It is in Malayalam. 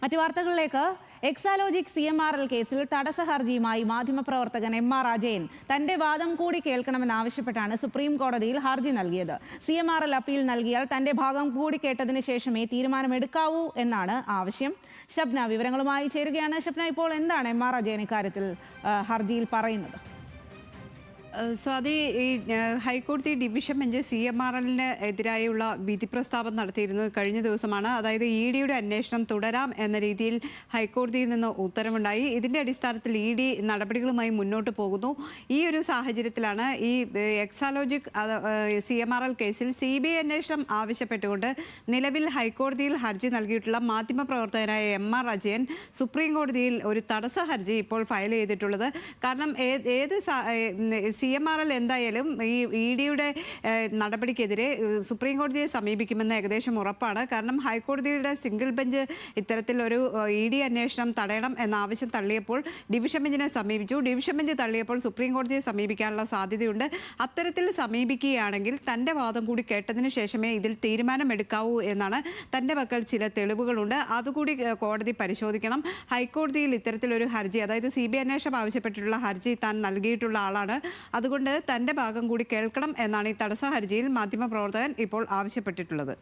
മറ്റു വാർത്തകളിലേക്ക്. എക്സാലോജിക് CMRL കേസിൽ തടസ്സ ഹർജിയുമായി മാധ്യമപ്രവർത്തകൻ MR അജയൻ തന്റെ വാദം കൂടി കേൾക്കണമെന്നാവശ്യപ്പെട്ടാണ് സുപ്രീം കോടതിയിൽ ഹർജി നൽകിയത്. CMRL അപ്പീൽ നൽകിയാൽ തന്റെ ഭാഗം കൂടി കേട്ടതിന് ശേഷമേ തീരുമാനമെടുക്കാവൂ എന്നാണ് ആവശ്യം. ഷബ്ന വിവരങ്ങളുമായി ചേരുകയാണ്. ഷബ്ന, ഇപ്പോൾ എന്താണ് MR അജയൻ ഇക്കാര്യത്തിൽ ഹർജിയിൽ പറയുന്നത്? സ്വാതി, ഈ ഹൈക്കോടതി ഡിവിഷൻ ബെഞ്ച് CMRLന് എതിരായുള്ള വിധി പ്രസ്താവം നടത്തിയിരുന്നു കഴിഞ്ഞ ദിവസമാണ്. അതായത് EDയുടെ അന്വേഷണം തുടരാം എന്ന രീതിയിൽ ഹൈക്കോടതിയിൽ നിന്ന് ഉത്തരവുണ്ടായി. ഇതിന്റെ അടിസ്ഥാനത്തിൽ ED നടപടികളുമായി മുന്നോട്ട് പോകുന്നു. ഈ ഒരു സാഹചര്യത്തിലാണ് ഈ എക്സാലോജിക് CMRL കേസിൽ CBI അന്വേഷണം ആവശ്യപ്പെട്ടുകൊണ്ട് നിലവിൽ ഹൈക്കോടതിയിൽ ഹർജി നൽകിയിട്ടുള്ള മാധ്യമപ്രവർത്തകനായ MR അജയൻ സുപ്രീം കോടതിയിൽ ഒരു തടസ്സ ഹർജി ഇപ്പോൾ ഫയൽ ചെയ്തിട്ടുള്ളത്. കാരണം ഏത് CMRL എന്തായാലും ഈ EDയുടെ നടപടിക്കെതിരെ സുപ്രീം കോടതിയെ സമീപിക്കുമെന്ന് ഏകദേശം ഉറപ്പാണ്. കാരണം ഹൈക്കോടതിയുടെ സിംഗിൾ ബെഞ്ച് ഇത്തരത്തിലൊരു ED അന്വേഷണം തടയണം എന്ന ആവശ്യം തള്ളിയപ്പോൾ ഡിവിഷൻ ബെഞ്ചിനെ സമീപിച്ചു. ഡിവിഷൻ ബെഞ്ച് തള്ളിയപ്പോൾ സുപ്രീം കോടതിയെ സമീപിക്കാനുള്ള സാധ്യതയുണ്ട്. അത്തരത്തിൽ സമീപിക്കുകയാണെങ്കിൽ തൻ്റെ വാദം കൂടി കേട്ടതിന് ശേഷമേ ഇതിൽ തീരുമാനമെടുക്കാവൂ എന്നാണ്. തൻ്റെ പക്കൽ ചില തെളിവുകളുണ്ട്, അതുകൂടി കോടതി പരിശോധിക്കണം. ഹൈക്കോടതിയിൽ ഇത്തരത്തിലൊരു ഹർജി, അതായത് CBI അന്വേഷണം ആവശ്യപ്പെട്ടിട്ടുള്ള ഹർജി താൻ നൽകിയിട്ടുള്ള ആളാണ്. അതുകൊണ്ട് തൻ്റെ ഭാഗം കൂടി കേൾക്കണം എന്നാണ് ഈ തടസ്സ ഹർജിയിൽ മാധ്യമപ്രവർത്തകൻ ഇപ്പോൾ ആവശ്യപ്പെട്ടിട്ടുള്ളത്.